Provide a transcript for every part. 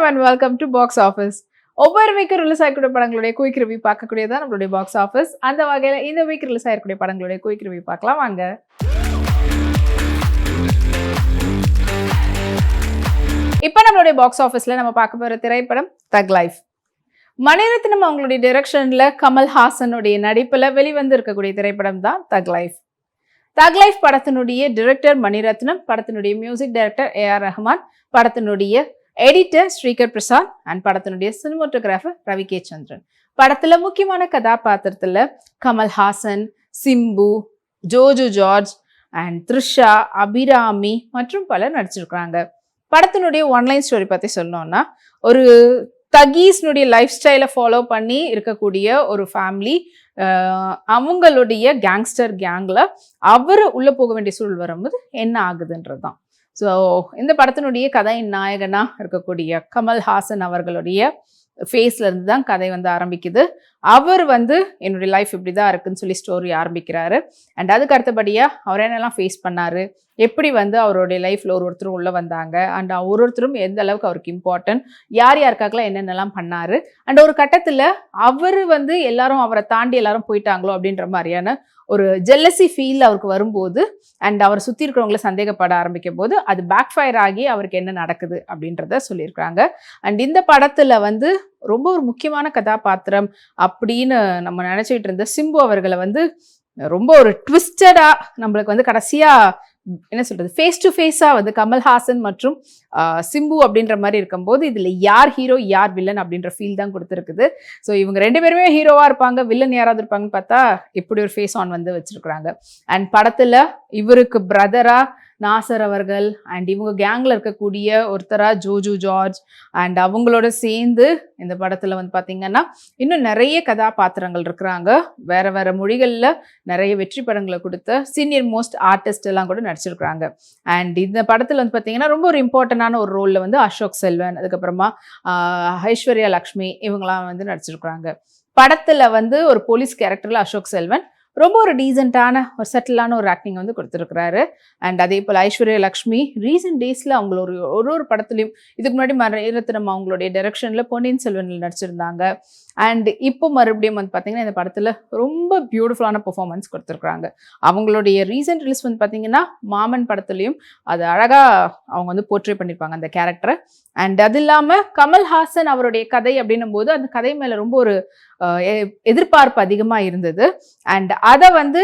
வணக்கம் and welcome to Box Office. ஒவ்வொரு week release ஆகக்கூடிய படங்களுடைய குயிக் ரிவ்யூ பார்க்கக்கூடியதான் நம்மளுடைய பாக்ஸ் ஆஃபீஸ். அந்த வகையில் இந்த வீக் ரிலீஸ் ஆகக்கூடிய படங்களுடைய குயிக் ரிவ்யூ பார்க்கலாம் வாங்க. இப்போ நம்மளுடைய பாக்ஸ் ஆஃபீஸில் நம்ம பார்க்க போகிற திரைப்படம் தக் லைஃப். மணிரத்னம் அவங்களுடைய டைரக்ஷனில் கமல்ஹாசனுடைய நடிப்பில் வெளிவந்து இருக்கக்கூடிய திரைப்படம் தான் தக் லைஃப். தக் லைஃப் படத்தினுடைய டிரெக்டர் மணிரத்னம், படத்தினுடைய மியூசிக் டைரக்டர் ஏஆர் ரஹ்மான், படத்தினுடைய எடிட்டர் ஸ்ரீகர் பிரசாத் அண்ட் படத்தினுடைய சினிமோட்டோகிராஃபர் ரவி கே சந்திரன். படத்துல முக்கியமான கதாபாத்திரத்துல கமல்ஹாசன், சிம்பு, ஜோஜு ஜார்ஜ் அண்ட் த்ரிஷா, அபிராமி மற்றும் பலர் நடிச்சிருக்கிறாங்க. படத்தினுடைய ஒன்லைன் ஸ்டோரி பத்தி சொல்லணும்னா, ஒரு தகீஸ்னுடைய லைஃப் ஸ்டைலை ஃபாலோ பண்ணி இருக்கக்கூடிய ஒரு ஃபேமிலி, அவங்களுடைய கேங்ஸ்டர் கேங்ல அவர் உள்ள போக வேண்டிய சூழல் வரும்போது என்ன ஆகுதுன்றது தான். ஸோ இந்த படத்தினுடைய கதையின் நாயகனாக இருக்கக்கூடிய கமல்ஹாசன் அவர்களுடைய ஃபேஸ்ல இருந்து தான் கதை வந்து ஆரம்பிக்குது. அவர் வந்து என்னுடைய லைஃப் இப்படி தான் இருக்குன்னு சொல்லி ஸ்டோரி ஆரம்பிக்கிறாரு. அண்ட் அதுக்கு அடுத்தபடியாக அவர் என்னெல்லாம் ஃபேஸ் பண்ணாரு, எப்படி வந்து அவருடைய லைஃப்ல ஒருத்தரும் உள்ள வந்தாங்க, அண்ட் ஒருத்தரும் எந்த அளவுக்கு அவருக்கு இம்பார்ட்டன்ட், யார் யாருக்காகலாம் என்னென்னலாம் பண்ணாரு, அண்ட் ஒரு கட்டத்தில் அவர் வந்து எல்லாரும் அவரை தாண்டி எல்லாரும் போயிட்டாங்களோ அப்படின்ற மாதிரியான ஒரு ஜெல்லசி ஃபீல் அவருக்கு வரும்போது, அண்ட் அவரை சுற்றி இருக்கிறவங்கள சந்தேகப்பட ஆரம்பிக்கும் போது அது பேக் ஃபயர் ஆகி அவருக்கு என்ன நடக்குது அப்படின்றத சொல்லியிருக்காங்க. அண்ட் இந்த படத்துல வந்து ரொம்ப ஒரு முக்கியமான கதாபாத்திரம் அப்படின்னு நம்ம நினைச்சிட்டு இருந்த சிம்பு அவர்களை வந்து ரொம்ப ஒரு ட்விஸ்டடா நம்மளுக்கு வந்து கடைசியா என்ன சொல்றது, ஃபேஸ் டு ஃபேஸா வந்து கமல்ஹாசன் மற்றும் சிம்பு அப்படின்ற மாதிரி இருக்கும்போது இதுல யார் ஹீரோ யார் வில்லன் அப்படின்ற ஃபீல் தான் கொடுத்துருக்குது. ஸோ இவங்க ரெண்டு பேருமே ஹீரோவா இருப்பாங்க, வில்லன் யாராவது இருப்பாங்கன்னு பார்த்தா இப்படி ஒரு ஃபேஸ் ஆன் வந்து வச்சிருக்கிறாங்க. அண்ட் படத்துல இவருக்கு பிரதரா நாசர் அவர்கள் அண்ட் இவங்க கேங்ல இருக்கக்கூடிய ஒருத்தரா ஜோஜு ஜார்ஜ் அண்ட் அவங்களோட சேர்ந்து இந்த படத்துல வந்து பாத்தீங்கன்னா இன்னும் நிறைய கதாபாத்திரங்கள் இருக்கிறாங்க. வேற வேற மொழிகள்ல நிறைய வெற்றி படங்களை கொடுத்த சீனியர் மோஸ்ட் ஆர்டிஸ்ட் எல்லாம் கூட நடிச்சிருக்கிறாங்க. அண்ட் இந்த படத்துல வந்து பாத்தீங்கன்னா ரொம்ப ஒரு இம்பார்ட்டன்டான ஒரு ரோல்ல வந்து அசோக் செல்வன், அதுக்கப்புறமா ஐஸ்வர்யா லக்ஷ்மி இவங்கெல்லாம் வந்து நடிச்சிருக்கிறாங்க. படத்துல வந்து ஒரு போலீஸ் கேரக்டர்ல அசோக் செல்வன் ரொம்ப ஒரு டீசென்டான ஒரு செட்டிலான ஒரு ஆக்டிங் வந்து கொடுத்துருக்கிறாரு. அண்ட் அதே போல் ஐஸ்வர்யா லக்ஷ்மி ரீசெண்ட் டேஸில் அவங்கள ஒரு படத்துலையும் இதுக்கு முன்னாடி மணிரத்னம் அவங்களுடைய டைரக்ஷனில் பொன்னியின் செல்வனில் நடிச்சிருந்தாங்க. அண்ட் இப்போ மறுபடியும் வந்து பார்த்தீங்கன்னா இந்த படத்தில் ரொம்ப பியூட்டிஃபுல்லான பெர்ஃபார்மன்ஸ் கொடுத்துருக்குறாங்க. அவங்களுடைய ரீசெண்ட் ரிலீஸ் வந்து பார்த்தீங்கன்னா மாமன் படத்துலையும் அது அழகாக அவங்க வந்து போர்ட்ரே பண்ணியிருப்பாங்க அந்த கேரக்டரை. அண்ட் அது இல்லாமல் கமல்ஹாசன் அவருடைய கதை அப்படின்னும் போது அந்த கதை மேலே ரொம்ப ஒரு எதிர்பார்ப்பு அதிகமாக இருந்தது. அண்ட் அதை வந்து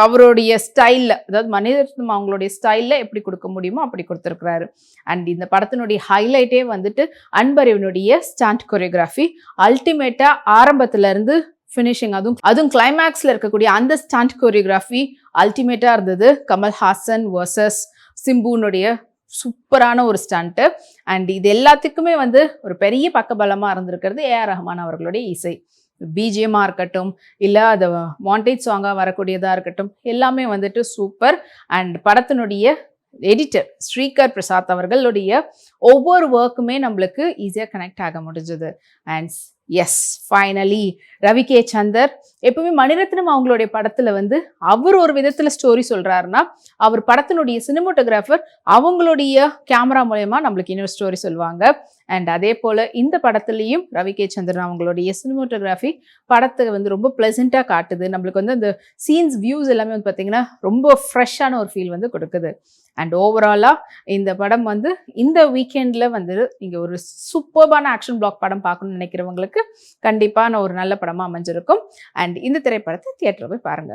அவருடைய ஸ்டைலில், அதாவது மணிரத்னம் அவங்களுடைய ஸ்டைலில் எப்படி கொடுக்க முடியுமோ அப்படி கொடுத்துருக்குறாரு. அண்ட் இந்த படத்தினுடைய ஹைலைட்டே வந்துட்டு அன்பறிவனுடைய ஸ்டாண்ட் கொரியோகிராஃபி. அல்டிமேட்டாக ஆரம்பத்துலேருந்து ஃபினிஷிங், அதுவும் கிளைமேக்ஸில் இருக்கக்கூடிய அந்த ஸ்டாண்ட் கொரியோகிராஃபி அல்டிமேட்டாக இருந்தது. கமல்ஹாசன் வர்சஸ் சிம்புனுடைய சூப்பரான ஒரு ஸ்டண்ட்டு. அண்ட் இது எல்லாத்துக்குமே வந்து ஒரு பெரிய பக்கபலமாக இருந்திருக்கிறது ஏஆர் ரஹ்மான் அவர்களுடைய இசை. பிஜிஎம்மாக இருக்கட்டும், இல்லை அது மாண்டேஜ் சாங்காக வரக்கூடியதாக இருக்கட்டும், எல்லாமே வந்துட்டு சூப்பர். அண்ட் படத்தினுடைய எடிட்டர் ஸ்ரீகர் பிரசாத் அவர்களுடைய ஒவ்வொரு ஒர்க்குமே நம்மளுக்கு ஈஸியாக கனெக்ட் ஆக முடிஞ்சது. And yes, finally Ravi K Chander எப்பவுமே மணிரத்னம் அவங்களுடைய படத்துல வந்து அவர் ஒரு விதத்துல ஸ்டோரி சொல்றாருன்னா, அவர் படத்தினுடைய சினிமோட்டோகிராஃபர் அவங்களுடைய கேமரா மூலயமா நம்மளுக்கு இன்னொரு ஸ்டோரி சொல்லுவாங்க. அண்ட் அதே போல இந்த படத்துலையும் ரவி கே சந்திரன் அவங்களுடைய சினிமோட்டோகிராஃபி படத்தை வந்து ரொம்ப பிளசண்டா காட்டுது. நம்மளுக்கு வந்து அந்த சீன்ஸ் வியூஸ் எல்லாமே வந்து பார்த்தீங்கன்னா ரொம்ப ஃப்ரெஷ்ஷான ஒரு ஃபீல் வந்து கொடுக்குது. அண்ட் ஓவராலா இந்த படம் வந்து இந்த வீக்கெண்ட்ல வந்து நீங்க ஒரு சூப்பர்பான ஆக்ஷன் பிளாக் படம் பார்க்கணும்னு நினைக்கிறவங்களுக்கு கண்டிப்பான ஒரு நல்ல படமா அமைஞ்சிருக்கும். அண்ட் இந்த திரைப்படத்தை தியேட்டர்ல போய் பாருங்க.